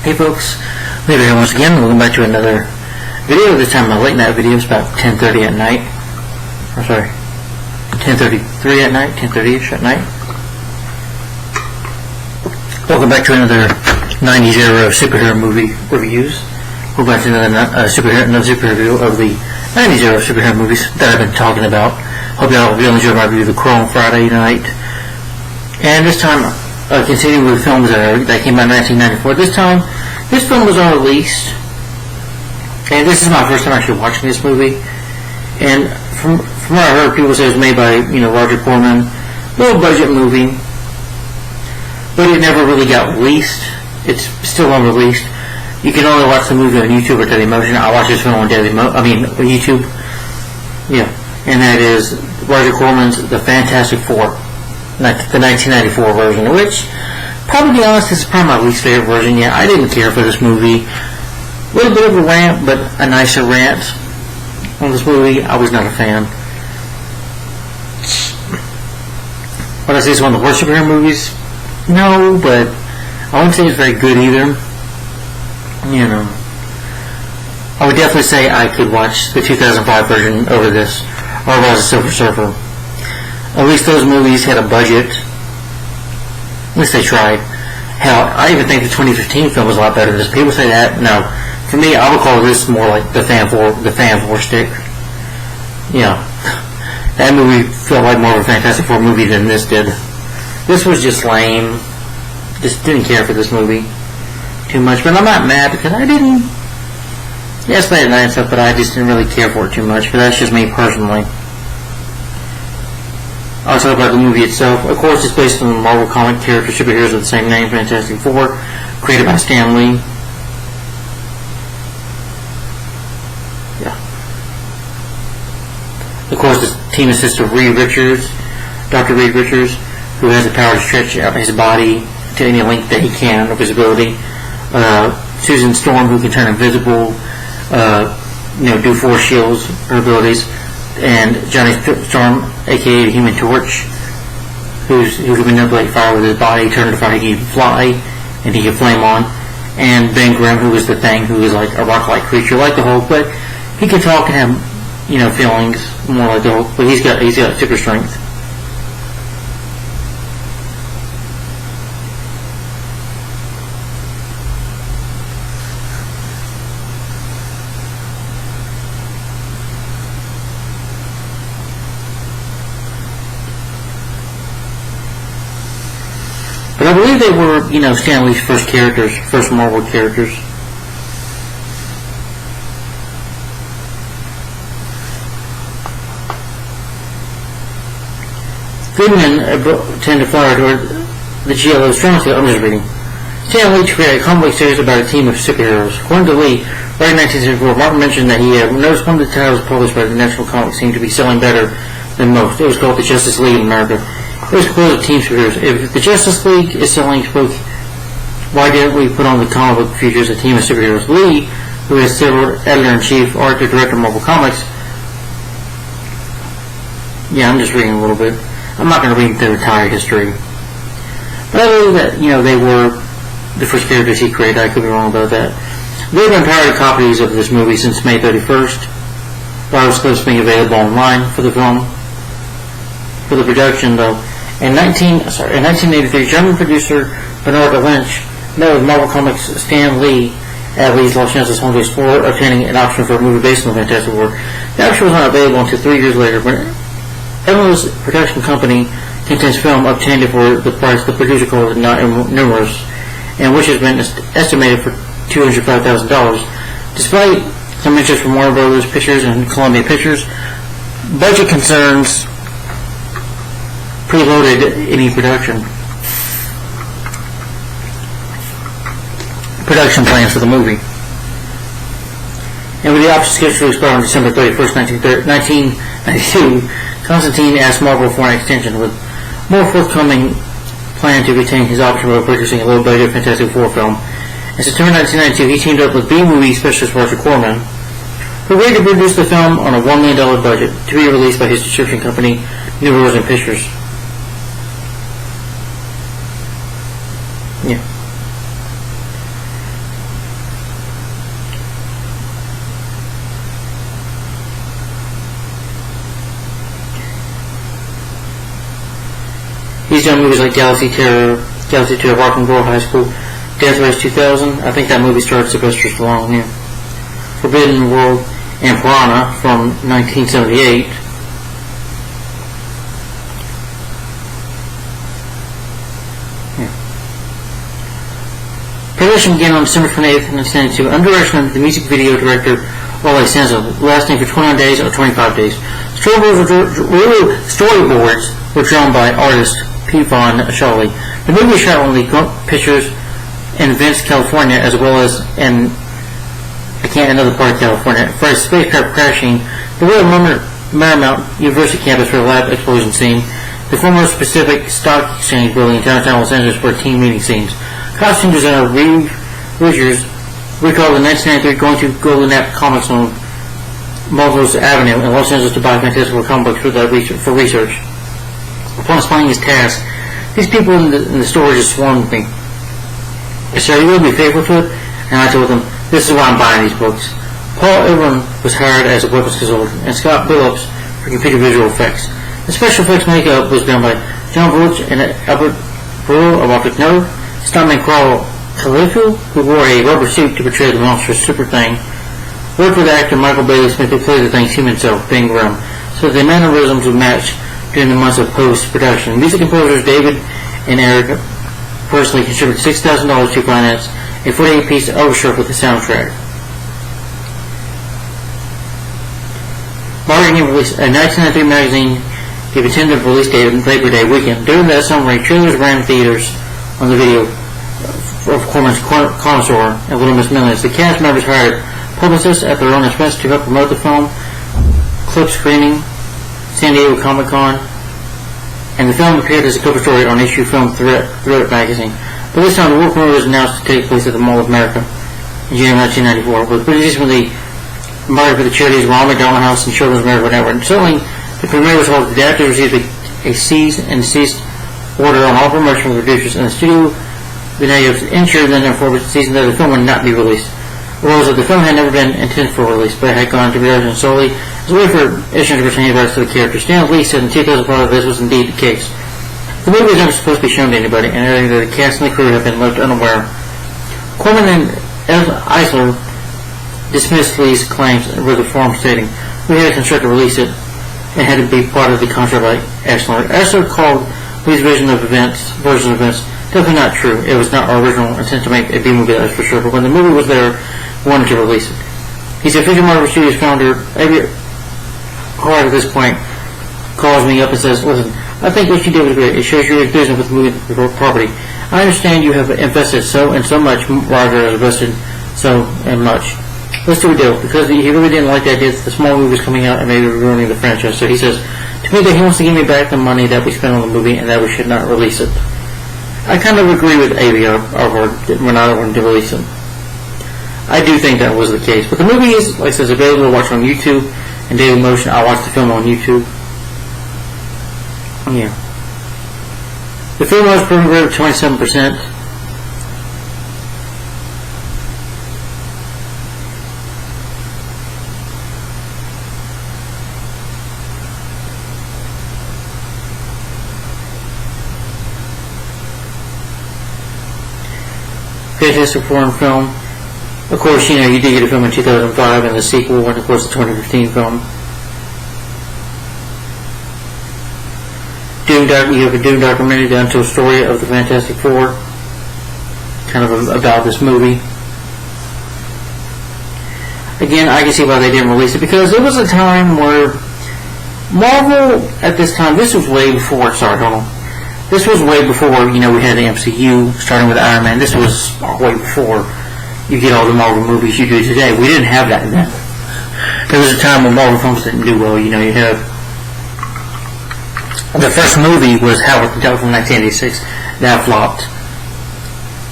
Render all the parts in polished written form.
Hey folks, we're here once again. Welcome back to another video. This time a late night video. It's about 10:30 at night. Or sorry, 10:33 at night, 10:30ish at night. Welcome back to another 90s era superhero movie reviews. We're back to another superhero review of the 90s era superhero movies that I've been talking about. Hope y'all enjoyed my review of The Crow on Friday night. And this time, continuing with films that came out in 1994. This time, this film was unreleased, and this is my first time actually watching this movie. And from what I heard, people say it was made by Roger Corman, low budget movie, but it never really got released. It's still unreleased. You can only watch the movie on YouTube or Dailymotion. I watched this film on YouTube. Yeah, and that is Roger Corman's The Fantastic Four. The 1994 version, which, probably to be honest, this is probably my least favorite version yet. I didn't care for this movie. A little bit of a rant, but a nicer rant on this movie. I was not a fan. Would I say it's one of the worst superhero movies? No, but I wouldn't say it's very good either. I would definitely say I could watch the 2005 version over this, or Rise of Silver Surfer. At least those movies had a budget. At least they tried. Hell, I even think the 2015 film was a lot better than this. People say that. No, for me, I would call this more like the Fan Four stick. Yeah, that movie felt like more of a Fantastic Four movie than this did. This was just lame. Just didn't care for this movie too much. But I'm not mad because I didn't. Yes, late at night and stuff, but I just didn't really care for it too much. But that's just me personally. I'll talk about the movie itself. Of course, it's based on the Marvel comic character superheroes of the same name, Fantastic Four, created by Stan Lee. Yeah. Of course, the team assists of Dr. Reed Richards, who has the power to stretch out his body to any length that he can of his ability. Susan Storm, who can turn invisible, do force shields, her abilities. And Johnny Storm, aka the Human Torch, who can manipulate fire with his body, turn to fire, he can fly, and he can flame on. And Ben Grimm, who is the Thing, who is like a rock-like creature, like the Hulk, but he can talk and have, feelings more like the Hulk, but he's got super strength. But I believe they were, Stan Lee's first Marvel characters. Good men tend to fly toward the GLO strong suit. I'm just reading. Stan Lee created a comic series about a team of superheroes. According to Lee, right in 1974, Martin mentioned that he had noticed one of the titles published by the National Comics seemed to be selling better than most. It was called the Justice League in America. It was called team superheroes. If the Justice League is selling why didn't we put on the comic book features a team of superheroes? Lee, who is still editor-in-chief, art director of Marvel Comics. Yeah, I'm just reading a little bit. I'm not going to read the entire history. But I believe that, they were the first characters he created. I could be wrong about that. There have been pirated copies of this movie since May 31st. Virus clips being available online for the film. For the production, though. In 1983, German producer Bernard Lynch met with Marvel Comics Stan Lee at Lee's Los Angeles home to explore obtaining an option for a movie based on the Fantastic Four. The option was not available until 3 years later, but Evelyn's production company contends film obtained it for the price the producer called not numerous, and which has been estimated for $205,000. Despite some interest from Warner Brothers Pictures and Columbia Pictures, budget concerns preloaded any production plans for the movie. And with the option scheduled to expire on December 31st, 1992, Constantine asked Marvel for an extension, with more forthcoming plan to retain his option while purchasing a low-budget Fantastic Four film. In September 1992, he teamed up with B-movie specialist Roger Corman, who agreed to produce the film on a $1 million budget to be released by his distribution company, New Horizon Pictures. Yeah. He's done movies like Galaxy Terror, Rock and Roll High School, Death Race 2000. I think that movie starred Sylvester Stallone here. Forbidden World and Piranha from 1978. Production began on December 28th, 1992, under direction of the music video director Wally Sanzo, lasting for 21 days or 25 days. Storyboards were drawn by artist P. Von Shawley. The movie was shot on the Gump Pictures in Venice, California, as well as in another part of California. For a spacecraft crashing, the Royal Marymount University campus for a lab explosion scene, the former Pacific Stock Exchange building in downtown Los Angeles for team meeting scenes. Costume designer Reeve Richards recalled in 1993 going to Golden App Comics on Melrose Avenue in Los Angeles to buy fantastical comic books for research. Upon explaining his task, these people in the store just swarmed me. I said, "Are you going to be faithful to it?" And I told them, "This is why I'm buying these books." Paul Irwin was hired as a weapons consultant, and Scott Billups for computer visual effects. The special effects makeup was done by John Bullock and Albert Brewer of Optic Nerve. Stuntman Carl Khalifu, who wore a rubber suit to portray the monstrous super thing, worked with actor Michael Bailey Smith to play the thing's human self, being grim, so that the mannerisms would match during the months of post-production. Music composers David and Eric personally contributed $6,000 to finance a 48-piece orchestra with the soundtrack. Marketing released a 1993 magazine gave a tentative release date on Labor Day weekend. During that summer, trailers ran in theaters on the video of Corman's Connoisseur and Little Miss Millions. The cast members hired publicists at their own expense to help promote the film, clip screening, San Diego Comic Con, and the film appeared as a cover story on issue Film Threat magazine. But this time, the world premiere was announced to take place at the Mall of America in January 1994, with participants marketed for the charities Ronald McDonald House and Children's Miracle Network. And certainly, the premiere was held. The actors received a cease and desist order on all promotion from the producers, and the studio the negatives ensured then informed the season that the film would not be released. Rules that the film had never been intended for release, but had gone to production solely as a way for Isham to retain rights to the character. Stan Lee said in 2005 this was indeed the case. The movie was never supposed to be shown to anybody, and either the cast and the crew have been left unaware. Corman and Eisler dismissed Lee's claims with a form stating, "We had a constructor release it and had to be part of the contract by Eisler." Eisler called Lee's version of events definitely not true. It was not our original intent to make a B-movie, that's for sure, but when the movie was there, we wanted to release it. He said, Fisher Marvel Studios founder Avery Hart at this point calls me up and says, "Listen, I think what you did was great. It shows you're in business with movie property. I understand you have invested so and so much, Roger has invested so and much. Let's do a deal," because he really didn't like the idea that the small movie was coming out and maybe ruining the franchise. So he says to me that he wants to give me back the money that we spent on the movie and that we should not release it. I kind of agree with Avi when I wanted to release it. I do think that was the case. But the movie is, like I said, available to watch on YouTube and Daily Motion. I watched the film on YouTube. Yeah. The film was proven rate of 27%. Fantastic foreign film. Of course, you did get a film in 2005 and the sequel, and of course the 2015 film. You have a Doom documentary, The Untold Story of the Fantastic Four, kind of about this movie. Again, I can see why they didn't release it, because it was a time where Marvel, at this time, this was way before, this was way before, we had the MCU, starting with Iron Man. This was way before you get all the Marvel movies you do today. We didn't have that then. There was a time when Marvel films didn't do well. You had the first movie was Howard the Duck from 1986. That flopped.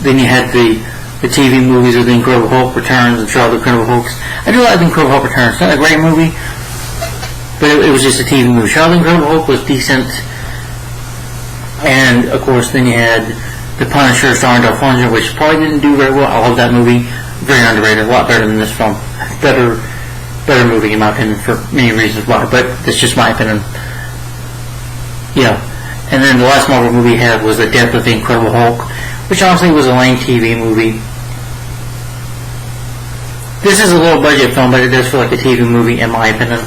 Then you had the TV movies of The Incredible Hulk Returns and Charlie the Incredible Hulks. I do like The Incredible Hulk Returns. It's not a great movie, but it was just a TV movie. Charlie the Incredible Hulk was decent. And, of course, then you had The Punisher starring Dolph Lundgren, which probably didn't do very well. I love that movie. Very underrated. A lot better than this film. Better movie, in my opinion, for many reasons why. But it's just my opinion. Yeah. And then the last Marvel movie he had was The Death of the Incredible Hulk, which honestly was a lame TV movie. This is a low budget film, but it does feel like a TV movie in my opinion.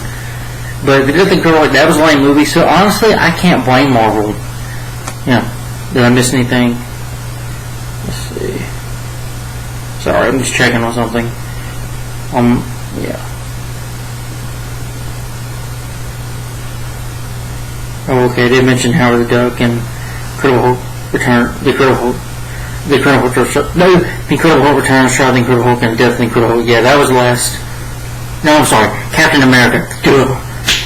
But The Death of the Incredible Hulk, that was a lame movie, so honestly I can't blame Marvel. Yeah. Did I miss anything? Let's see. Sorry, I'm just checking on something. Yeah. Oh, okay, I did mention Howard the Duck and Incredible Hulk Return, the Incredible Hulk Returns, Shroud of the Incredible Hulk, and Death of the Incredible Hulk. Yeah, that was the last. No, I'm sorry, Captain America.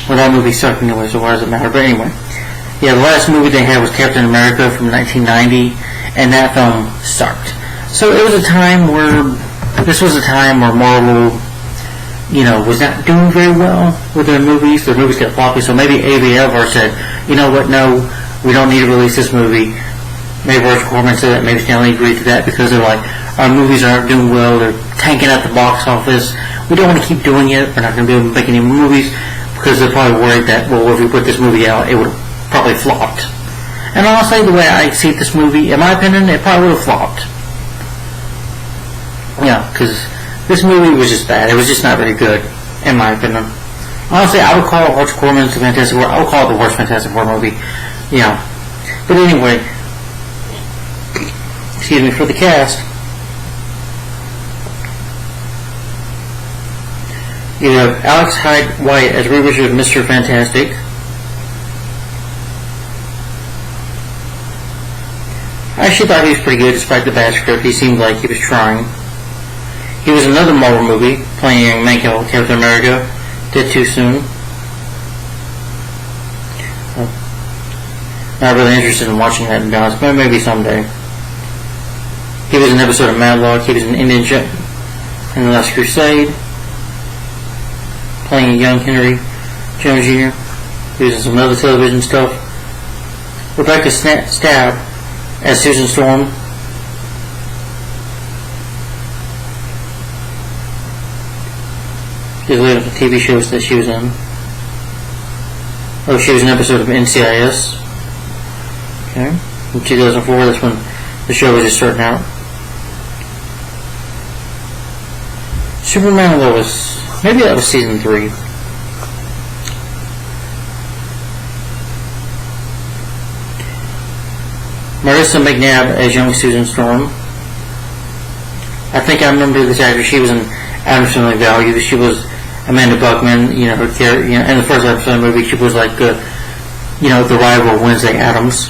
Well, that movie sucked anyway, so why does it matter? But anyway, yeah, the last movie they had was Captain America from 1990, and that film sucked. So it was a time where Marvel, was not doing very well with their movies. Their movies got floppy, so maybe AVR said, you know what, no, we don't need to release this movie. Maybe Roger Corman said that, maybe Stanley agreed to that, because they're like, our movies aren't doing well, they're tanking at the box office, we don't want to keep doing it, we're not going to be able to make any more movies, because they're probably worried that, well, if we put this movie out, it would have probably flopped. And honestly, the way I see this movie, in my opinion, it probably would have flopped. Yeah, because this movie was just bad. It was just not very good, in my opinion. Honestly, I would call Roger Corman's the Fantastic Four. I would call it the worst Fantastic Four movie. Yeah. But anyway, excuse me, for the cast, you have Alex Hyde White as Reed Richards, Mr. Fantastic. I actually thought he was pretty good despite the bad script. He seemed like he was trying. He was in another Marvel movie, playing young man called Captain America. Did too soon. Not really interested in watching that, to be honest, but maybe someday. He was in an episode of Matlock. He was in Indian in The Last Crusade, playing a young Henry Jones Jr. He was in some other television stuff. Rebecca Stab as Susan Storm. She's leading the TV shows that she was in. Oh, she was in an episode of NCIS. Okay. In 2004, that's when the show was just starting out. Superman and Lois. Maybe that was season 3. Marissa McNabb as young Susan Storm. I think I remember this actress. She was in Addams Family Values. She was Amanda Buckman. Her character. In the first episode of the movie, she was like the rival of Wednesday Addams.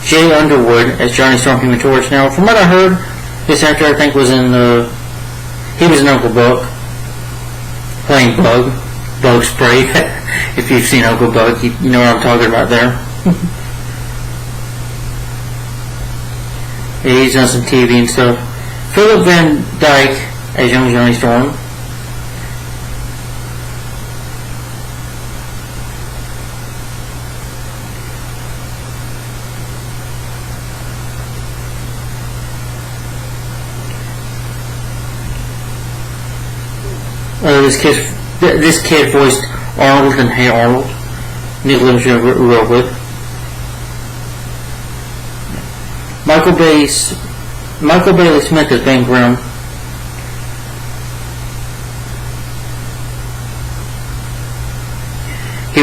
Jay Underwood as Johnny Storm Human Torch. Now, from what I heard, this actor I think was in he was in Uncle Buck, playing Bug Spray. If you've seen Uncle Buck, you know what I'm talking about there. Yeah, he's done some TV and stuff. Philip Van Dyke as young Johnny Storm. This kid voiced Arnold and Hey Arnold. Nick Limshire real good. Michael Bailey Smith as Ben Grimm. He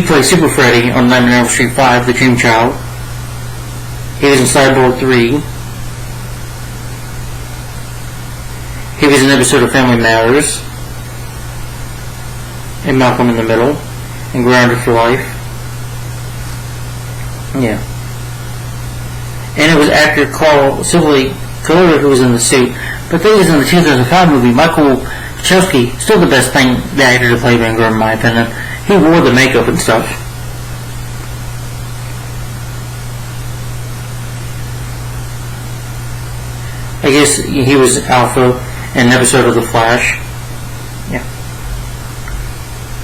played Super Freddy on Nightmare on Elm Street 5, The Dream Child. He was in Cyborg 3. He was in an episode of Family Matters, and Malcolm in the Middle, and Grounded for Life. Yeah. And it was actor Carl Silvey Collier who was in the suit. But they was in the 2005 movie. Michael Chelsky, still the best thing, the actor to play Ben Grimm, in my opinion. He wore the makeup and stuff. I guess he was Alpha in an episode of The Flash. Yeah.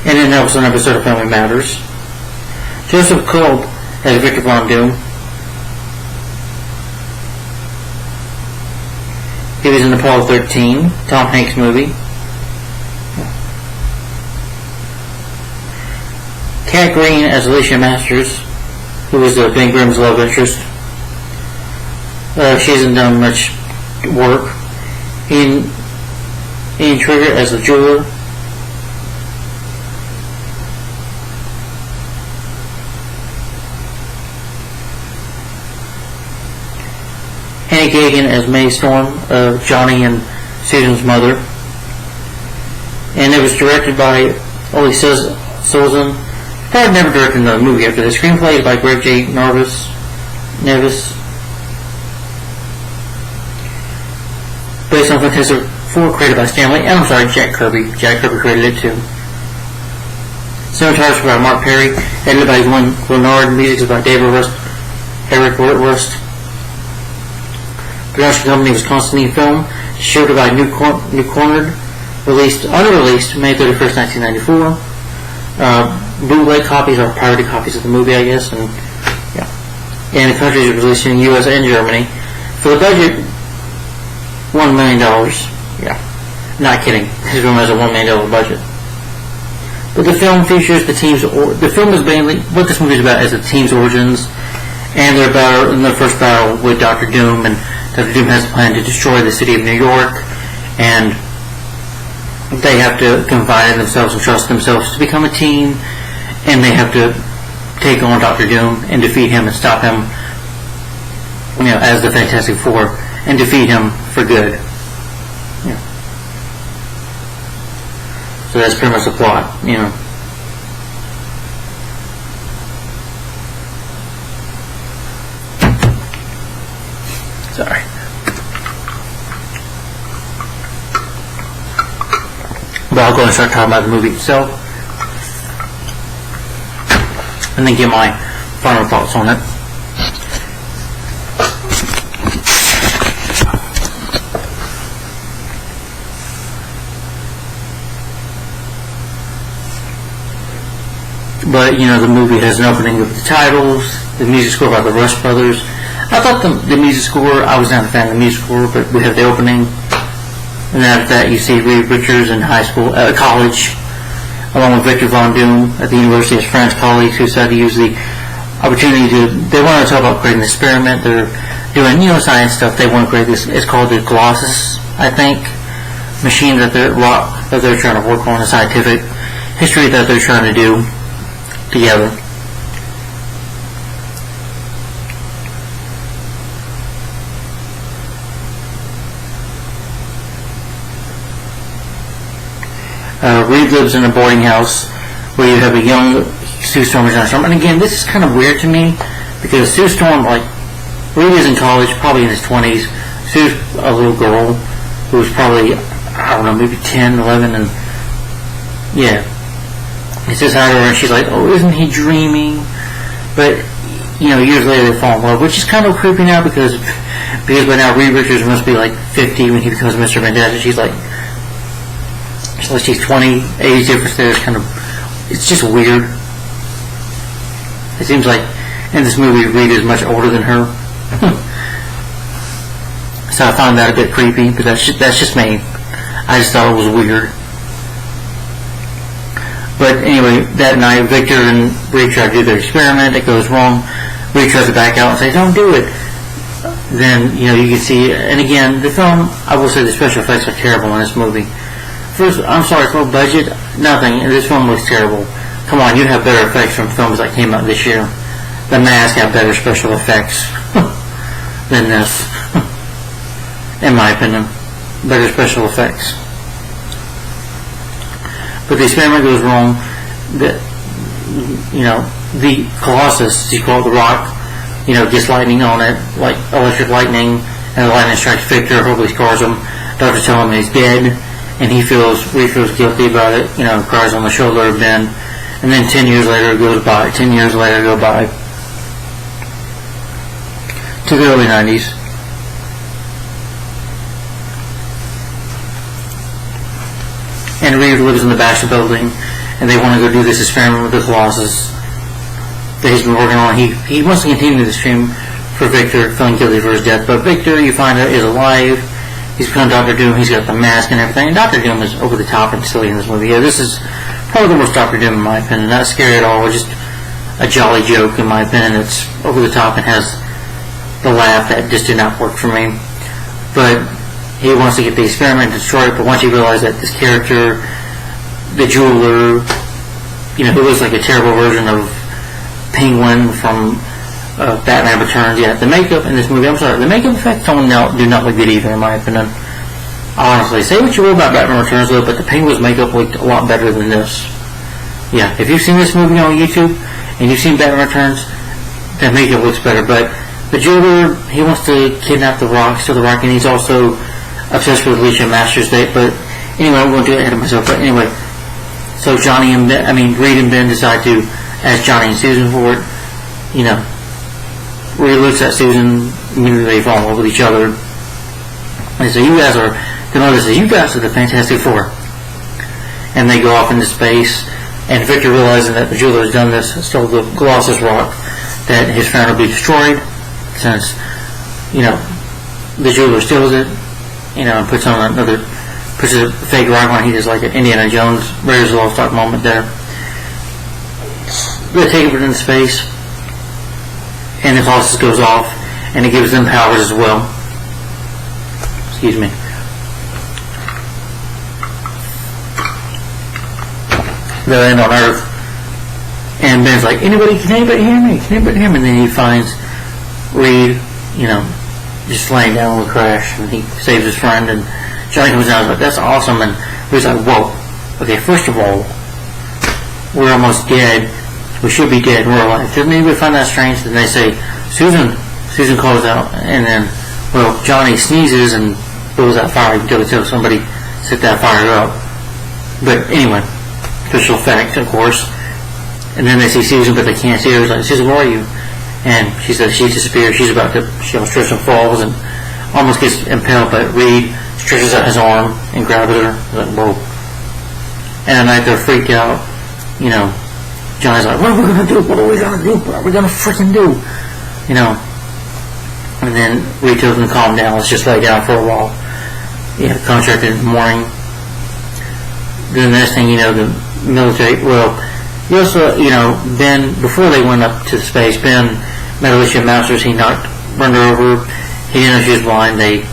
And then that was an episode of Family Matters. Joseph Kolb as Victor Von Doom. He was in Apollo 13, Tom Hanks movie. Kat Green as Alicia Masters, who was Ben Grimm's love interest. She hasn't done much work. Ian Trigger as the jeweler. Annie Gagan as May Storm, Johnny and Susan's mother. And it was directed by Oli Sulzan. Probably never directed another movie after this. Screenplay is by Greg J. Nevis. Based on Fantastic Four, created by Stanley. And I'm sorry, Jack Kirby. Jack Kirby created it too. Cinematography by Mark Perry. Edited by Glenn Leonard. Music is by David Rust. Eric Rust. Production company was Constantine Film. Distributed by New Cornered. Unreleased May 31st, 1994. Bootleg copies or pirated copies of the movie, I guess, and the countries it was released in the U.S. and Germany. For the budget, $1 million. Yeah, not kidding. This film has a $1 million budget. But the film features the team's. The film is mainly what this movie is about is the team's origins and their battle in their first battle with Dr. Doom, and Dr. Doom has a plan to destroy the city of New York, and they have to confide in themselves and trust themselves to become a team, and they have to take on Dr. Doom and defeat him and stop him, as the Fantastic Four, and defeat him for good. Yeah. So that's pretty much the plot, Sorry. But I'll go and start talking about the movie itself, and then give my final thoughts on it. But, the movie has an opening with the titles, the music score by the Rush Brothers. I thought the music score, I was not a fan of the music score, but we have the opening. And after that, you see Reed Richards in college, along with Victor Von Doom at the university as friends, colleagues who decided to use the opportunity they want to talk about creating an experiment. They're doing, science stuff. They want to create this, it's called the Colossus, I think, machine that they're trying to work on, a scientific history that they're trying to do together. Reed lives in a boarding house where you have a young Sue Storm and John Storm. And again, this is kind of weird to me because Sue Storm, Reed is in college, probably in his 20s. Sue's a little girl who was probably, I don't know, maybe 10, 11, and yeah. He says hi to her and she's like, oh, isn't he dreaming? But, years later they fall in love, which is kind of creepy now because by now Reed Richards must be 50 when he becomes Mr. Fantastic. She's 20, age difference there is it's just weird. It seems like in this movie Reed is much older than her. So I found that a bit creepy, but that's just me. I just thought it was weird. But anyway, that night Victor and Reed try to do their experiment. It goes wrong. Reed tries to back out and say, don't do it. Then, you can see, and again, the film, I will say the special effects are terrible in this movie. First, I'm sorry, for budget, nothing. This film looks terrible. Come on, you have better effects from films that came out this year. The Mask have better special effects than this, in my opinion. Better special effects. But the experiment goes wrong. The Colossus, you call it the rock, gets lightning on it, like electric lightning, and the lightning strikes Victor, hopefully scars him. Doctors tell him he's dead. And Reed feels guilty about it, cries on the shoulder of Ben. And then 10 years later goes by. 10 years later go by to the early 90s. And Reed lives in the Baxter building, and they want to go do this experiment with the Colossus that he's been working on. He wants to continue this experiment for Victor, feeling guilty for his death. But Victor, you find out, is alive. He's become Dr. Doom. He's got the mask and everything. And Dr. Doom is over the top and silly in this movie. Yeah, this is probably the worst Doctor Doom in my opinion. Not scary at all, just a jolly joke in my opinion. It's over the top and has the laugh that just did not work for me. But he wants to get the experiment destroyed, but once you realize that this character, the jeweler, who looks like a terrible version of Penguin from Batman Returns, the makeup in this movie, I'm sorry, the makeup effects do not look good either in my opinion. Honestly, say what you will about Batman Returns though, but the Penguin's makeup looked a lot better than this. Yeah, if you've seen this movie on YouTube, and you've seen Batman Returns, that makeup looks better, but the jeweler, he wants to kidnap the Rock, steal the Rock, and he's also obsessed with Alicia Masters' date, but anyway, I'm going to get ahead of myself, but anyway, so Reed and Ben decide to ask Johnny and Susan for it. Reed looks at Susan, immediately they fall in love with each other. And so the mother says, you guys are the Fantastic Four. And they go off into space, and Victor, realizing that the jeweler has done this, stole the Colossus Rock, that his friend will be destroyed, since, the jeweler steals it, and puts a fake rock on it. He does like an Indiana Jones, Raiders of the Lost Ark moment there. They take it into space, and the Colossus goes off, and it gives them powers as well. Excuse me. They land on Earth, and Ben's like, can anybody hear me? Can anybody hear me? And then he finds Reed, just laying down with a crash, and he saves his friend, and Johnny comes down and is like, that's awesome, and Reed's like, whoa, okay, first of all, we're almost dead, we should be dead, we're alive. Doesn't anybody find that strange? Then they say, Susan calls out, and then, Johnny sneezes and blows out fire until somebody set that fire up. But anyway, special effect, of course. And then they see Susan, but they can't see her. It's like, Susan, where are you? And she says she disappears. She almost trips and falls and almost gets impaled, but Reed stretches out his arm and grabs her. Like, whoa. And at night they're freaked out. Johnny's like, what are we going to do? What are we going to do? What are we going to freaking do? And then Reed tells them to calm down. Let's just lay down for a while. Contract in the morning. Then the next thing the military, he also, Ben, before they went up to space, Ben met Alicia Masters. He run her over. He didn't know she was blind. And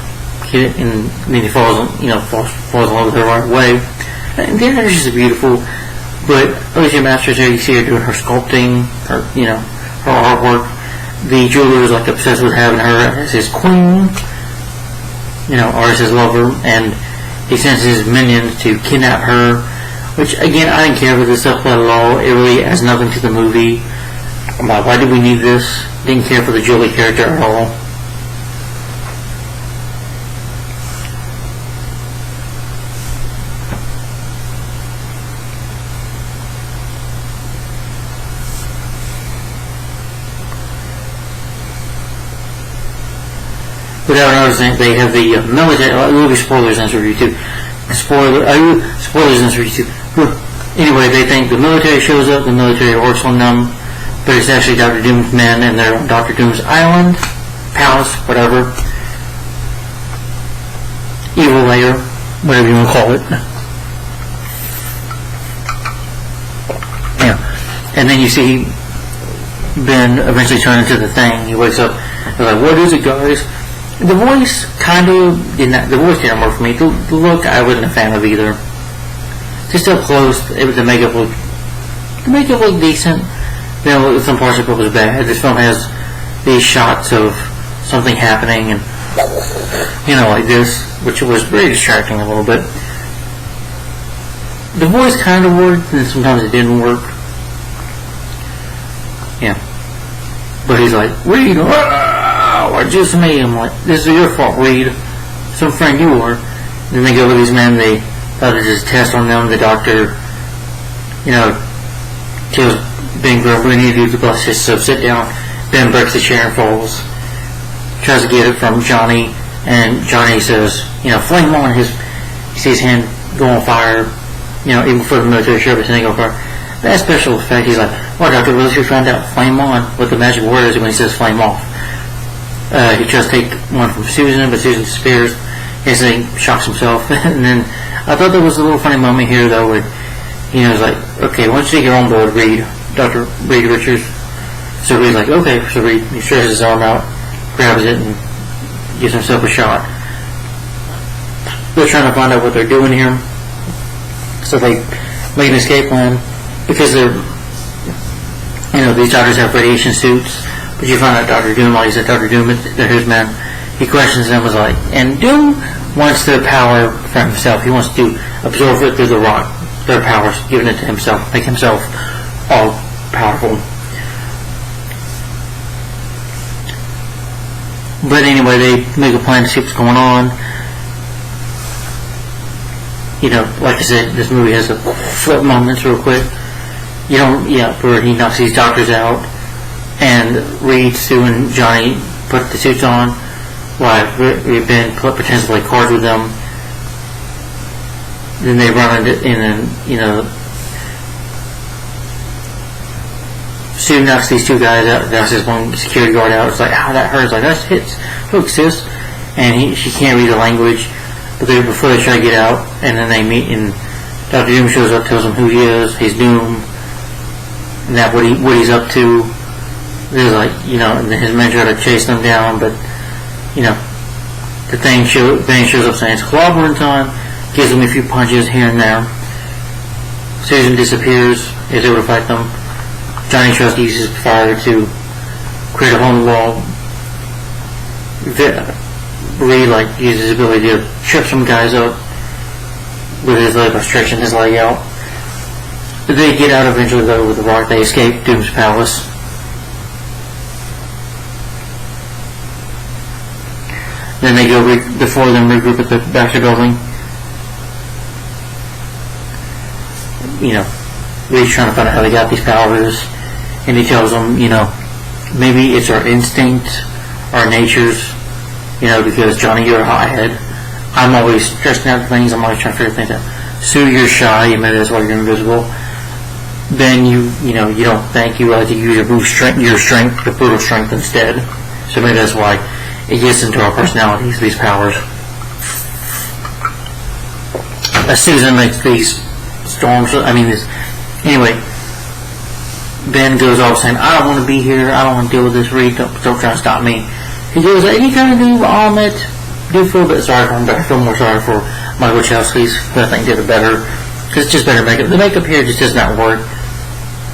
then he falls in love with her right away. And the energy is beautiful. But Alicia Masters, you see her doing her sculpting, her artwork. The jeweler is like obsessed with having her as his queen, or as his lover, and he sends his minions to kidnap her, which again, I didn't care for this stuff at all. It really adds nothing to the movie. Why did we need this? Didn't care for the Julie character at all. Without another thing, they have the military. There will be spoilers in this review too. Spoilers in this review too. Anyway, they think the military shows up. The military works on them, but it's actually Dr. Doom's men, and they're on Dr. Doom's island, palace, whatever, evil layer, whatever you want to call it. And then you see Ben eventually turn into the Thing. He wakes up. They're like, "What is it, guys?" The voice didn't work for me. The look I wasn't a fan of either. Just up close, the makeup looked decent. Some parts of it was bad. This film has these shots of something happening and like this, which was very distracting a little bit. The voice kind of worked, and sometimes it didn't work. But he's like, Reed, or just me. I'm like, this is your fault, Reed. Some friend you are. Then they go with these men. They thought to just test on them. The doctor, tells Ben Grumble, we need to do the bus. So sit down. Ben breaks the chair and falls. Tries to get it from Johnny, and Johnny says, flame on. He sees his hand go on fire. Even before the military service, and they go on fire. That special effect, he's like, well, Dr. Willis, we found out flame on what the magic word is when he says flame off. He tries to take one from Susan, but Susan disappears. He shocks himself. And then I thought there was a little funny moment here, though, where He's like, okay, why don't you take your own blood, Reed, Dr. Reed Richards. So Reed's like, okay. So Reed, he stretches his arm out, grabs it, and gives himself a shot. They're trying to find out what they're doing here. So they make an escape plan because they're, these doctors have radiation suits. But you find out Dr. Doom, while he's at Dr. Doom, they're his man. He questions them, was like, and Doom wants their power for himself. He wants to absorb it through the rock, their powers, giving it to himself, make himself all powerful. But anyway, they make a plan to see what's going on. Like I said, this movie has a flip moments real quick. Where he knocks these doctors out, and Reed, Sue, and Johnny put the suits on, while Ben pretends to play cards with them. Then they run into, Sue knocks these two guys out, knocks this one security guard out. It's like, ow, that hurts. Like, that hits. Look, sis. And she can't read the language. But before they try to get out, and then they meet, and Dr. Doom shows up, tells them who he is. He's Doom. And that what he's up to. There's like, and then his men try to chase them down, but, the thing shows up saying it's clobbering time, gives them a few punches here and there. Susan disappears, is able to fight them. Johnny tries to use his fire to create a hole in the wall. Reed uses his ability to trip some guys up with his leg by stretching his leg out. But they get out eventually though with the rock. They escape Doom's palace. Then they go before them regroup at the Baxter building. Reed's trying to find out how they got these powers, and he tells them, maybe it's our instinct, our natures, because Johnny, you're a hothead. I'm always stressing out things. I'm always trying to figure things out. Sue, you're shy. Maybe that's why you're invisible. Then you don't think, you like to use your strength, your brutal strength instead. So maybe that's why it gets into our personalities, these powers. Susan makes these storms. Anyway, Ben goes off saying, I don't want to be here. I don't want to deal with this. Reed, don't try to stop me. He goes, any kind of new Ahmet. Do feel a bit sorry for him, but I feel more sorry for Michael Wachowski's, who I think did it better. Because it's just better makeup. The makeup here just does not work.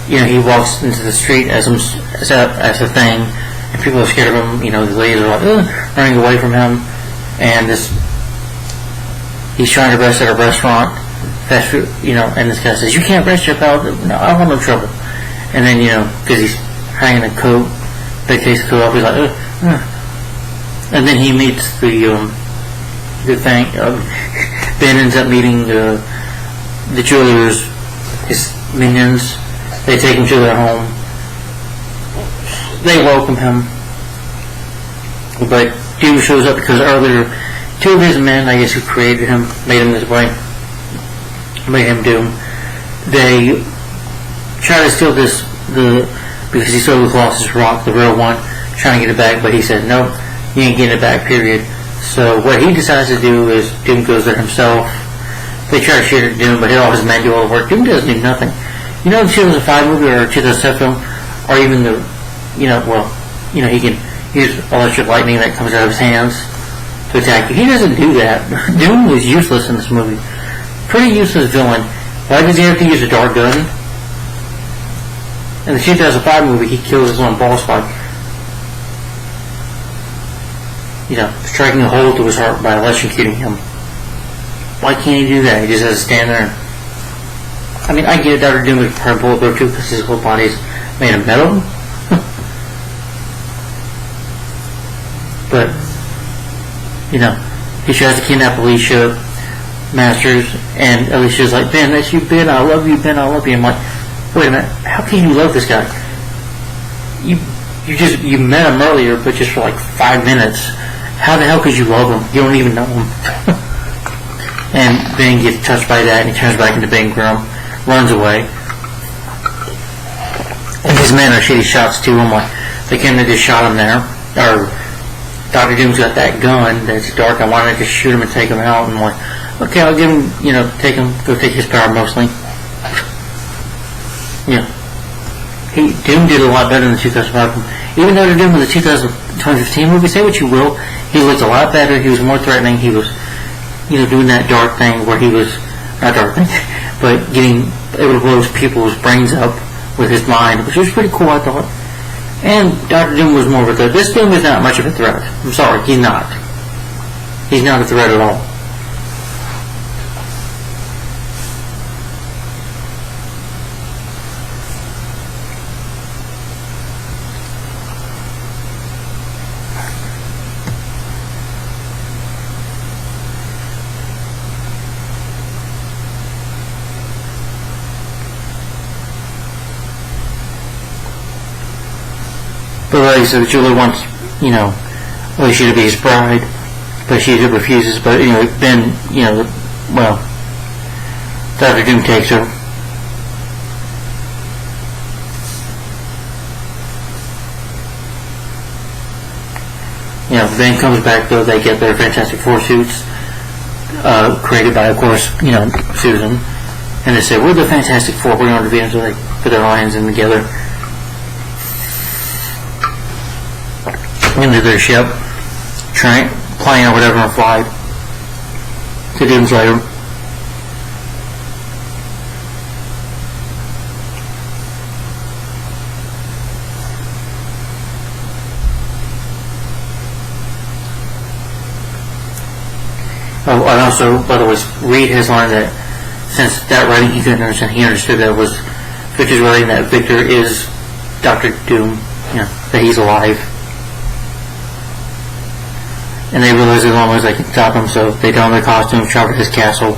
He walks into the street as a thing, and people are scared of him. The ladies are like, running away from him. And he's trying to rest at a restaurant. Fast food, and this guy says, you can't rest your pal. No, I don't want no trouble. And then, because he's hanging a coat, big case of coat up, he's like, And then he meets the thing. Ben ends up meeting the jewelers, his minions. They take him to their home. They welcome him. But Doom shows up because earlier, two of his men, I guess, who created him, made him this way, made him Doom. They try to steal because he stole the Colossus Rock, the real one, trying to get it back, but he said, no, you ain't getting it back, period. So what he decides to do is Doom goes there himself. They try to shoot at Doom, but all his men do all the work. Doom doesn't do nothing. The 2005 movie or 2007 film, or even he can use electric lightning that comes out of his hands to attack you. He doesn't do that. Doom is useless in this movie. Pretty useless villain. Why does he have to use a dark gun? In the 2005 movie, he kills his own boss by, striking a hole through his heart by electrocuting him. Why can't he do that? He just has to stand there. I get Dr. Doom is part bulletproof too because his whole body is made of metal. But, he tries to kidnap Alicia Masters, and Alicia's like, Ben, that's you, Ben, I love you, Ben, I love you. I'm like, wait a minute, how can you love this guy? You met him earlier, but just for like 5 minutes. How the hell could you love him? You don't even know him. And Ben gets touched by that, and he turns back into Ben Grimm, runs away. And his men are shitty shots too. I'm like, they couldn't have just shot him there. Or Dr. Doom's got that gun that's dark. I wanted to just shoot him and take him out. And I'm like, okay, I'll give him, go take his power mostly. Yeah. Doom did a lot better in the 2005 one. Even though Doom was the 2015 movie, say what you will, he looked a lot better. He was more threatening. He was, doing that dark thing where he was, not dark thing, but getting able to blow people's brains up with his mind, which was pretty cool, I thought. And Dr. Doom was more of a threat. This Doom is not much of a threat. I'm sorry, he's not. He's not a threat at all. But like I said, Julie wants, Alicia to be his bride, but she refuses. But Ben, Dr. Doom takes her. Ben comes back though. They get their Fantastic Four suits, created by, of course, Susan, and they say, "We're the Fantastic Four. We're going to be," so they put their hands in together. Into their ship, plane or whatever, and fly to Doom's lair. Oh, and also, by the way, Reed has learned that since that writing he couldn't understand, he understood that it was Victor's writing, that Victor is Dr. Doom, that he's alive. And they realize as long as they can stop him, so they don their costumes, travel to his castle.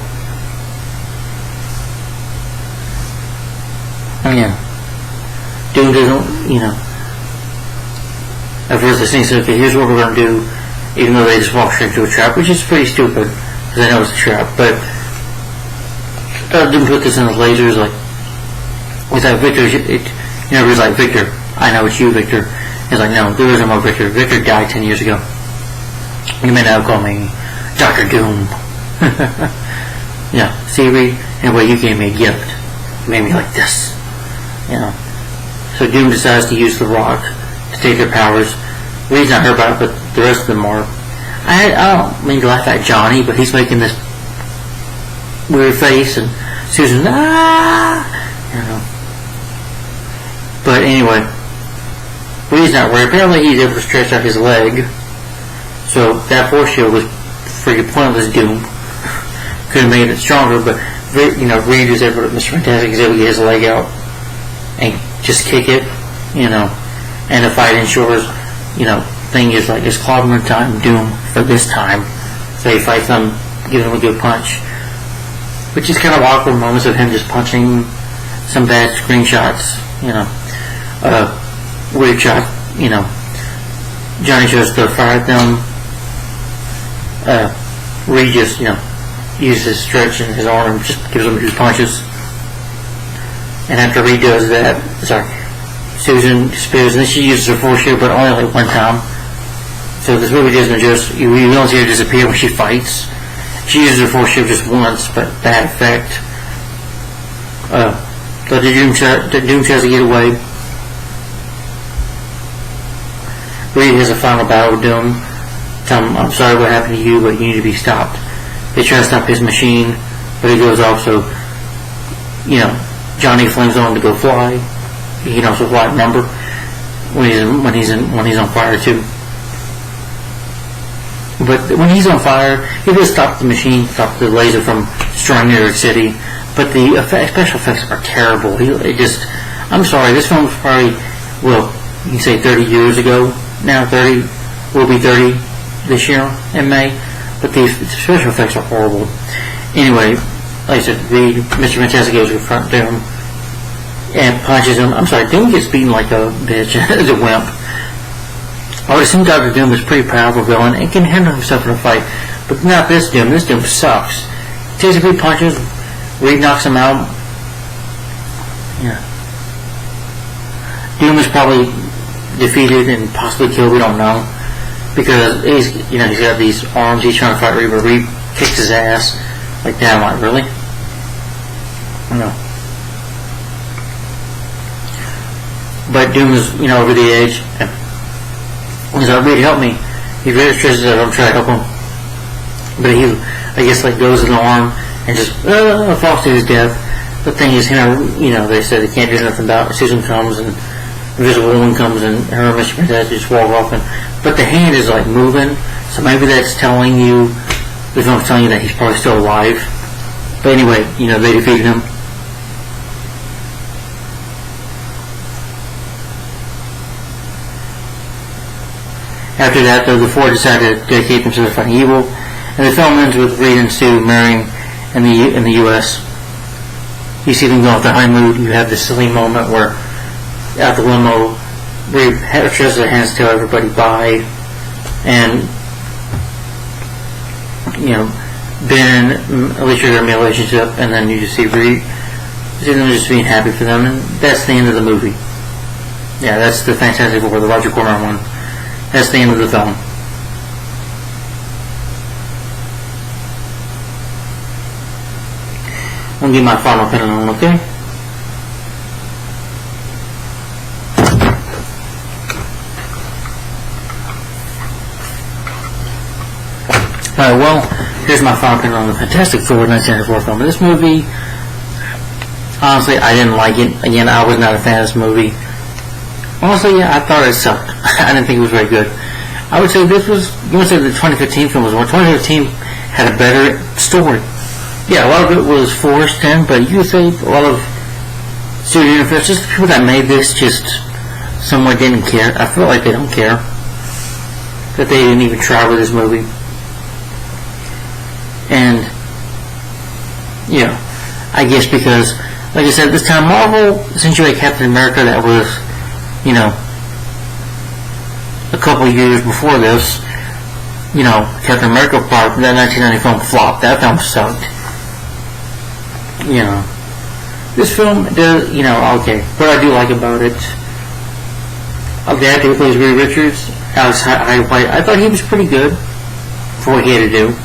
And Doom doesn't, at first the thing says, okay, here's what we're going to do, even though they just walk straight into a trap, which is pretty stupid, because they know it's a trap. But Doom put this in the lasers, like, with that Victor, he's like, Victor, I know it's you, Victor. He's like, no, there isn't more Victor. Victor died 10 years ago. You may now call me Dr. Doom. See, Reed, anyway, you gave me a gift. You made me like this. So Doom decides to use the rock to take their powers. Reed's not hurt by it, but the rest of them are. I don't mean to laugh at Johnny, but he's making this weird face, and Susan, But anyway, Reed's not worried. Apparently he's able to stretch out his leg. So that force shield was freaking pointless. Doom could have made it stronger, but Reed is able to, Mr. Fantastic is able to get his leg out and just kick it, and the fight ensures, thing is like, it's clobbering time, Doom, for this time. So he fights them, gives him a good punch, which is kind of awkward moments of him just punching some bad screenshots, weird shot, Johnny tries to fire at them. Reed just, uses his stretch in his arm and just gives him 2 punches. And after Reed does that, Susan disappears, and then she uses her force shield, but only like one time. So this movie doesn't just, you don't see her disappear when she fights. She uses her force shield just once, but bad effect. But the Doom tries to get away. Reed has a final battle with Doom. Tell him, I'm sorry what happened to you, but you need to be stopped. They try to stop his machine, but he goes off, so, Johnny flings on to go fly. He can also fly, remember? When he's on fire too. But when he's on fire, he will stop the machine, stop the laser from destroying New York City. But the special effects are terrible. I'm sorry, this film was probably, you can say 30 years ago. Now 30, will be 30 this year in May. But the special effects are horrible. Anyway, like I said, Mr. Fantastic goes in front of Doom and punches him. I'm sorry, Doom gets beaten like a bitch, as a wimp. I would assume Dr. Doom is a pretty powerful villain and can handle himself in a fight, but not this Doom. This Doom sucks. Takes a few punches, Reed knocks him out. Doom is probably defeated and possibly killed, we don't know. Because he's got these arms, he's trying to fight Reed, but Reed kicks his ass. Like, damn, like, really? No. but Doom is, over the edge. He's like, Reed, help me. He very stresses out. I'm trying to help him, but he, I guess, goes in the arm and just falls to his death. The thing is, they said they can't do nothing about it. Susan comes and Invisible Woman comes and her mission to just walk off. But the hand is moving, so maybe that's telling you, the film's telling you that he's probably still alive. But anyway, they defeated him. After that, the four decided to dedicate themselves to fighting evil, and the film ends with Reed and Sue marrying in the U.S. You see them go off their honeymoon. You have this silly moment where, out the limo, Reed stretches their hands to tell everybody bye, and Ben and Alicia are in a relationship, and then you just see Reed, just being happy for them, and that's the end of the movie. Yeah, that's the Fantastic Four, the Roger Corman one. That's the end of the film. I'll give my final opinion on it, okay? Alright, well, here's my final opinion on the Fantastic Four 1994 film. This movie, honestly, I didn't like it. Again, I was not a fan of this movie. Honestly, yeah, I thought it sucked. I didn't think it was very good. I would say this was, you want to say the 2015 film was more. 2015 had a better story. Yeah, a lot of it was forced in, but you could say a lot of studio interference, just the people that made this just somewhat didn't care. I feel like they don't care. That they didn't even try with this movie. And, I guess because, like I said, this time Marvel sent you a Captain America that was, a couple of years before this, Captain America part, that 1990 film flopped. That film sucked. This film does, okay, what I do like about it, the actor who plays Reed Richards, Alex Hyde-White, I thought he was pretty good for what he had to do.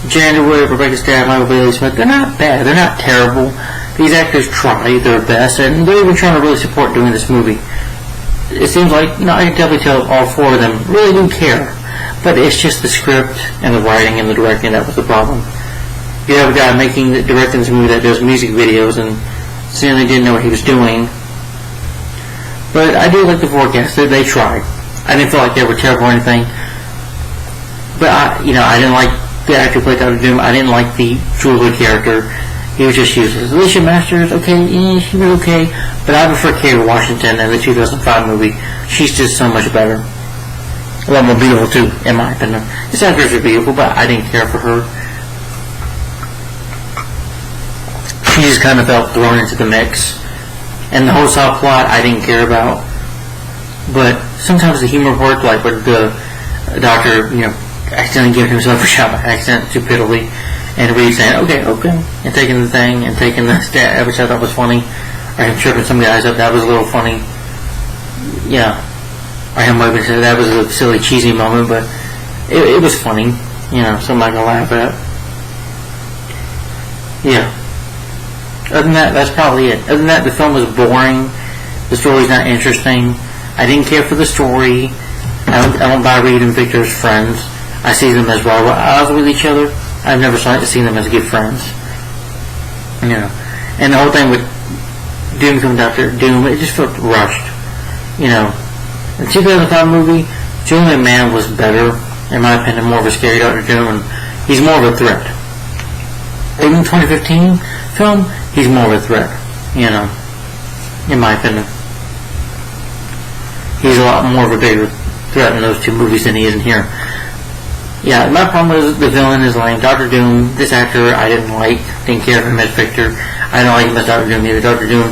Jan Underwood, Rebecca Staff, Michael Bailey Smith, they're not bad, they're not terrible. These actors try their best, and they're even trying to really support doing this movie. It seems like, I can definitely tell all four of them really do care, but it's just the script and the writing and the directing that was the problem. You have a guy directing this movie that does music videos, and certainly didn't know what he was doing. But I do like the forecast. They tried. I didn't feel like they were terrible or anything. But I didn't like the actor who played Dr. Doom. I didn't like the Julie character. He was just useless. Alicia Masters, okay, she was okay, but I prefer Kerry Washington in the 2005 movie. She's just so much better. A lot more beautiful too, in my opinion. This actress is beautiful, but I didn't care for her. She just kind of felt thrown into the mix. And the whole South plot I didn't care about. But sometimes the humor worked, like with the doctor, accidentally giving himself a shot by accident too pitifully. And Reed saying, okay, and taking the thing, and taking the stab, which I thought was funny. Or him tripping some guys up, that was a little funny. Yeah. Or him waving, that was a silly, cheesy moment, but it was funny. Something I can laugh at. Yeah. Other than that, that's probably it. Other than that, the film was boring. The story's not interesting. I didn't care for the story. I don't buy Reed and Victor as friends. I see them as rival with each other. I've never seen them as good friends. And the whole thing with Doom coming Dr. Doom, it just felt rushed. The 2005 movie, Julian Mann was better, in my opinion, more of a scary Dr. Doom, and he's more of a threat. Even the 2015 film, he's more of a threat, in my opinion. He's a lot more of a bigger threat in those two movies than he is in here. Yeah, my problem was the villain is lame. Dr. Doom, this actor I didn't care for him as Victor. I don't like him as Dr. Doom either. Dr. Doom,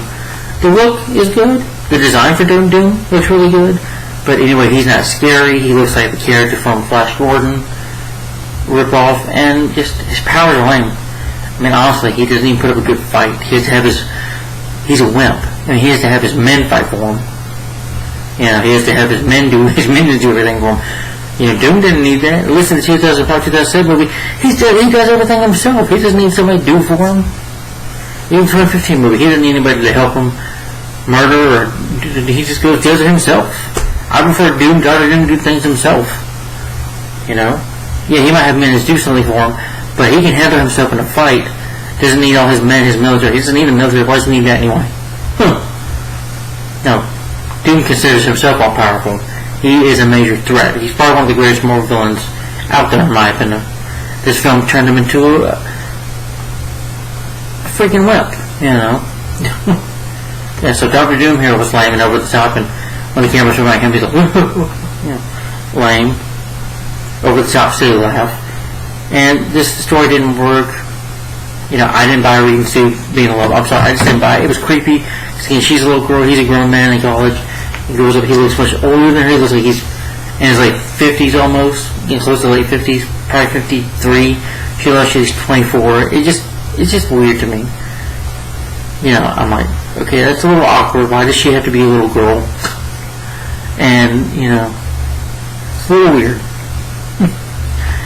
the look is good. The design for Doom looks really good. But anyway, he's not scary. He looks like the character from Flash Gordon ripoff, and just his powers are lame. I mean, honestly, he doesn't even put up a good fight. He has to have he's a wimp. He has to have his men fight for him. He has to have his minions do everything for him. Doom didn't need that. Listen to the 2005, 2007 movie. He does everything himself. He doesn't need somebody to do for him. Even the 2015 movie, he doesn't need anybody to help him. murder, or he just goes does it himself. I prefer Doctor Doom do things himself. You know? Yeah, he might have men do something for him, but he can handle himself in a fight. Doesn't need all his men, his military. He doesn't need the military. Why does he need that anyway? No. Doom considers himself all powerful. He is a major threat. He's probably one of the greatest Marvel villains out there, in my opinion. This film turned him into a freaking wimp, you know. Yeah, so Doctor Doom here was lame and over the top, and when the cameras were back him, he's like, lame, over the top, silly laugh. And this story didn't work. You know, I didn't buy reading suit being a love. I'm sorry, I just didn't buy it. It was creepy. She's a little girl. He's a grown man in college. He grows up. He looks much older than her. He looks like he's in his like 50s almost, getting close to late 50s, probably 53. She looks like she's 24. It's just weird to me. You know, I'm like, okay, that's a little awkward. Why does she have to be a little girl? And you know, it's a little weird.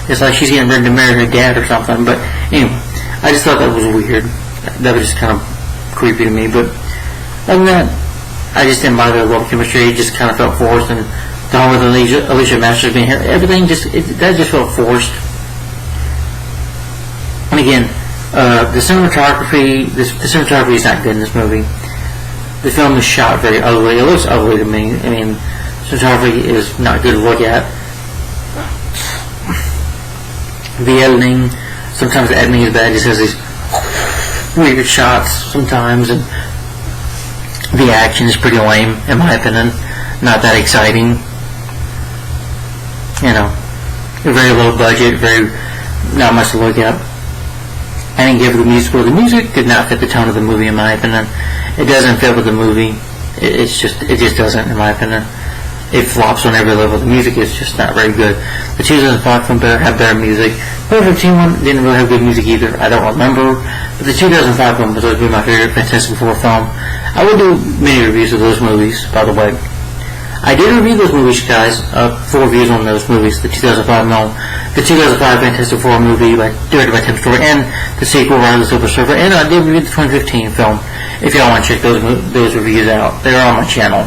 It's like she's getting ready to marry her dad or something. But anyway, I just thought that was weird. That was just kind of creepy to me. But other than that, I just didn't buy the love chemistry. It just kind of felt forced. And the whole with Alicia Masters being here, everything that just felt forced. And again, the cinematography is not good in this movie. The film is shot very ugly. It looks ugly to me. I mean, cinematography is not good to look at. The editing, sometimes the editing is bad. It just has these weird shots sometimes, and the action is pretty lame, in my opinion. Not that exciting. You know, very low budget, not much to look at. I didn't give it the music. The music did not fit the tone of the movie, in my opinion. It doesn't fit with the movie. It just doesn't, in my opinion. It flops on every level. The music is just not very good. The 2005 film had better music. The 2015 one didn't really have good music either. I don't remember. But the 2005 one was always my favorite Fantastic Four film. I will do many reviews of those movies, by the way. I did review those movies, guys. 4 reviews on those movies. The 2005 Fantastic Four movie directed by Tim Story, and the sequel, Rise of the Silver Surfer. And I did review the 2015 film. If y'all want to check those reviews out, they're on my channel.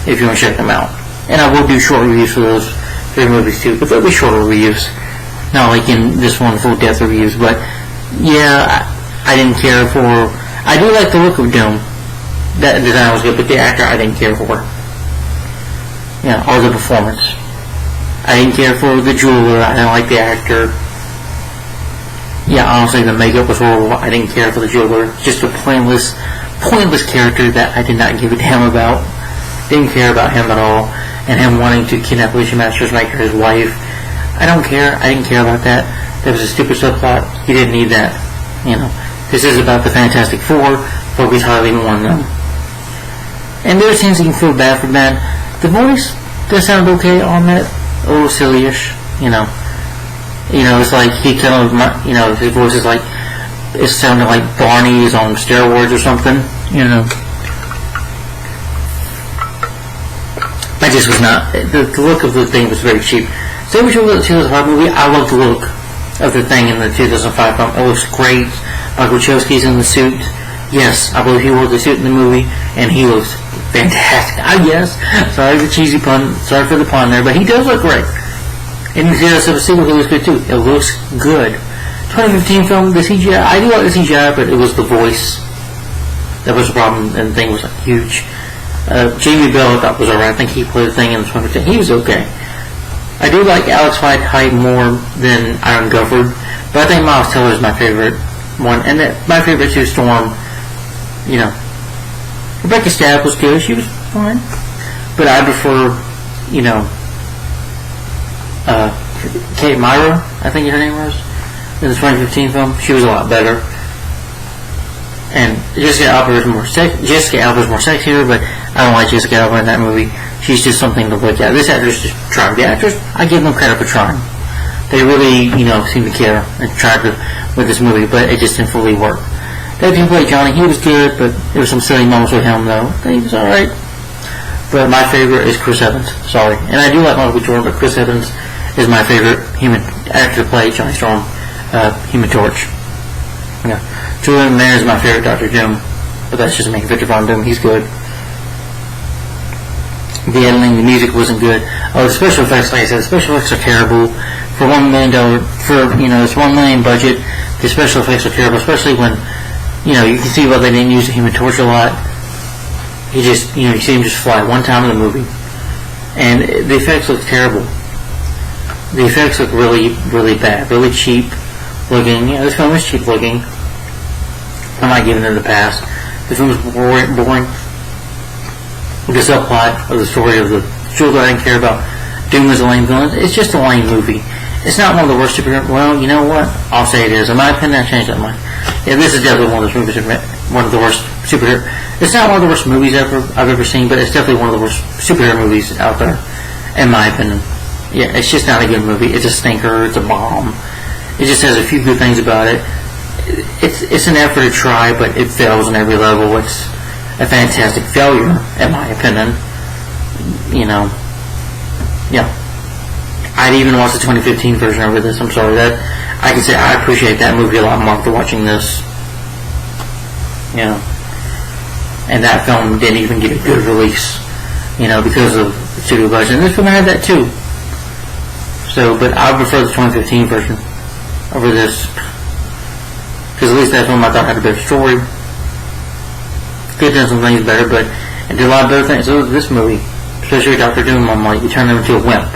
If you want to check them out. And I will do short reviews for those 3 movies too, but they'll be shorter reviews. Not like in this one, full depth reviews, but yeah, I didn't care for... I do like the look of Doom. That design was good, but the actor I didn't care for. Yeah, or the performance. I didn't care for the jeweler, I didn't like the actor. Yeah, honestly, the makeup was horrible. I didn't care for the jeweler. Just a pointless character that I did not give a damn about. Didn't care about him at all, and him wanting to kidnap Alicia Masters, make her his wife. I don't care. I didn't care about that. That was a stupid subplot. He didn't need that. You know, this is about the Fantastic Four. Focus highly on them. And there are things you can feel bad for, man. The voice does sound okay on that. A little silly-ish. You know, it's like he kind of, his voice is like, it sounded like Barney is on steroids or something. You know. I just was not. The look of the thing was very cheap. Same with the 2005 movie. I love the look of the thing in the 2005 film. It looks great. Michael Wachowski's in the suit. Yes, I believe he wore the suit in the movie, and he looks fantastic. Yes. Sorry for the cheesy pun. Sorry for the pun there, but he does look great. And the 2007 sequel, he looks good too. It looks good. 2015 film, the CGI. I do like the CGI, but it was the voice that was the problem, and the thing was huge. Jamie Bell I thought was alright. I think he played the thing in the 2015. He was okay. I do like Alex Hyde more than Iron Gufford, but I think Miles Teller is my favorite one, and my favorite too, Storm. You know, Rebecca Stapp was good. She was fine, but I prefer, Kate Myra, I think her name was, in the 2015 film. She was a lot better. And Jessica Alba is more sexier, but I don't like Jessica Alba in that movie. She's just something to look at. This actress just tried. The actors, I give them credit for trying. They really, seem to care and tried with this movie, but it just didn't fully work. That who played Johnny, he was good, but there were some silly moments with him, though. He was alright. But my favorite is Chris Evans. Sorry. And I do like Michael B. Jordan, but Chris Evans is my favorite human actor to play Johnny Storm, Human Torch. Yeah. Julian Mayer is my favorite Dr. Doom. but that's just me. Victor Von Doom, he's good. The editing, the music wasn't good. Oh, the special effects, like I said, the special effects are terrible. For $1 million, this $1 million budget, the special effects are terrible, especially when, you can see why they didn't use the Human Torch a lot. He just, you see him just fly one time in the movie. And the effects look terrible. The effects look really, really bad, really cheap looking. This film is cheap looking. I'm not giving it a pass. The film is boring. The subplot of the story of the children I didn't care about. Doom is a lame villain. It's just a lame movie. It's not one of the worst superhero. Well, you know what? I'll say it is. In my opinion, I changed that mind. Yeah, this is definitely one of those movies. One of the worst superhero. It's not one of the worst movies I've ever seen, but it's definitely one of the worst superhero movies out there, in my opinion. Yeah, it's just not a good movie. It's a stinker. It's a bomb. It just has a few good things about it. It's an effort to try, but it fails on every level. It's a fantastic failure, in my opinion. Yeah. I'd even watch the 2015 version over this. I'm sorry, that I can say I appreciate that movie a lot more after watching this. And that film didn't even get a good release, because of the studio budget. And this film had that too. So, but I prefer the 2015 version over this, because at least that film I thought had a better story. Could have done some things better, but it did a lot of better things. So this movie, especially Dr. Doom, I'm like, you turn him into a wimp.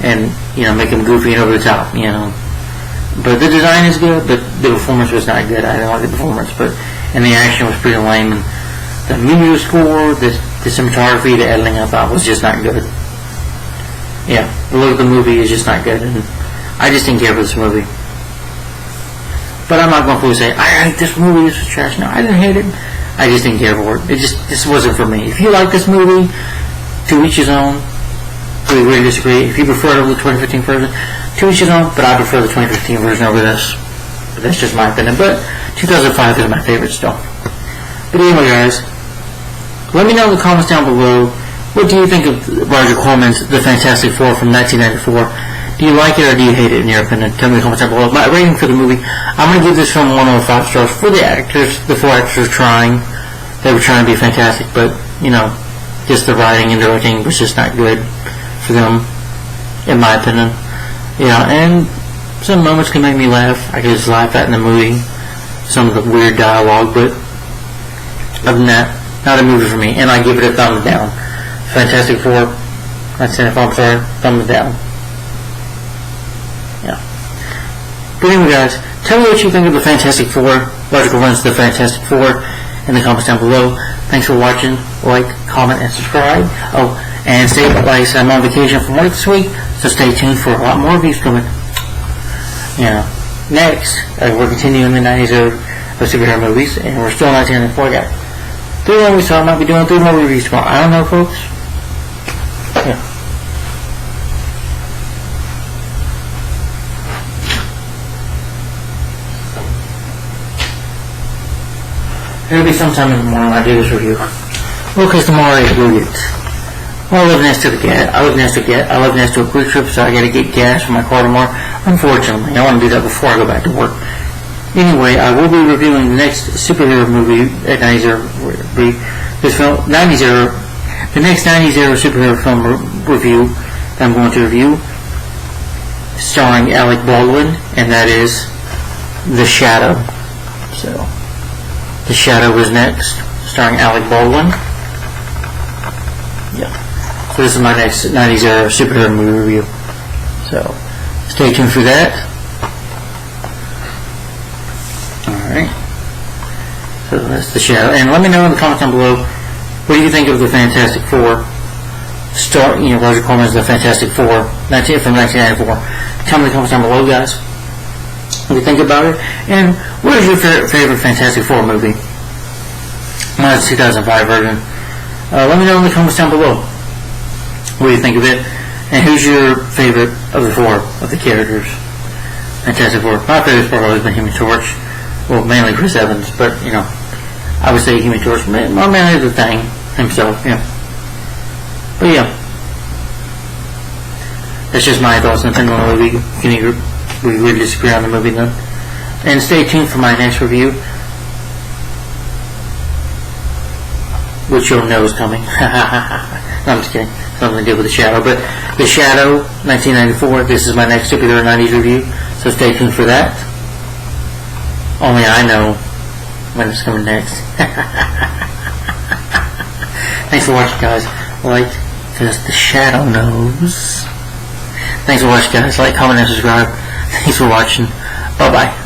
And, make him goofy and over the top, But the design is good, but the performance was not good. I didn't like the performance, and the action was pretty lame. And the music score, the cinematography, the editing, I thought was just not good. Yeah, the look of the movie is just not good, and I just didn't care for this movie. But I'm not going to fully say, I hate this movie, this was trash. No, I didn't hate it. I just didn't care for it. This wasn't for me. If you like this movie, to each his own. We really disagree. If you prefer it over the 2015 version, to each his own, but I prefer the 2015 version over this. But that's just my opinion. But 2005 is my favorite still. But anyway, guys, let me know in the comments down below, what do you think of Roger Corman's The Fantastic Four from 1994? Do you like it or do you hate it in your opinion? Tell me in the comments down below. My rating for the movie, I'm going to give this film 1 over 5 stars for the actors. The 4 actors were trying. They were trying to be fantastic, but, just the writing and directing was just not good for them, in my opinion. And some moments can make me laugh. I can just laugh at in the movie. Some of the weird dialogue, but other than that, not a movie for me. And I give it a thumbs down. Fantastic Four, that's it, I'm sorry, thumbs down. Yeah. But anyway, guys, tell me what you think of the Fantastic Four, logical runs to the Fantastic Four, in the comments down below. Thanks for watching. Like, comment, and subscribe. Oh, and I'm on vacation from work this week, so stay tuned for a lot more reviews coming. Next, we're continuing the 90s of superhero movies, and we're still 1994, guys. 3 more movies, so I might be doing 3 more reviews tomorrow. I don't know, folks. Yeah. It'll be sometime in the morning when I do this review. Well, because tomorrow I will get. Well, I live next to the gas. I live next to a quick trip, so I got to get gas for my car tomorrow. Unfortunately, I want to do that before I go back to work. Anyway, I will be reviewing the next superhero movie at 90. This film, 90. The next 90 superhero film review that I'm going to review, starring Alec Baldwin, and that is The Shadow. So, The Shadow is next, starring Alec Baldwin. Yeah. So this is my next 90s superhero movie review. So, stay tuned for that. Alright. So that's The Shadow. And let me know in the comments down below, what do you think of the Fantastic Four? Roger Corman's The Fantastic Four, from 1994. Tell me in the comments down below, guys, what you think about it. And what is your favorite Fantastic Four movie? Mine's the 2005 version. Let me know in the comments down below what do you think of it, and who's your favorite of the 4 of the characters. Fantastic Four. My favorite has always been Human Torch. Well, mainly Chris Evans, but I would say Human Torch. Mainly the Thing himself. Yeah. But yeah, that's just my thoughts on the movie. We really disagree on the movie then. And stay tuned for my next review. which you'll know is coming. No, I'm just kidding. Something to do with The Shadow. But The Shadow, 1994, this is my next superhero 90s review, so stay tuned for that. Only I know when it's coming next. Thanks for watching, guys. Like, because The Shadow knows. Thanks for watching, guys. Like, comment, and subscribe. Thanks for watching. Bye-bye.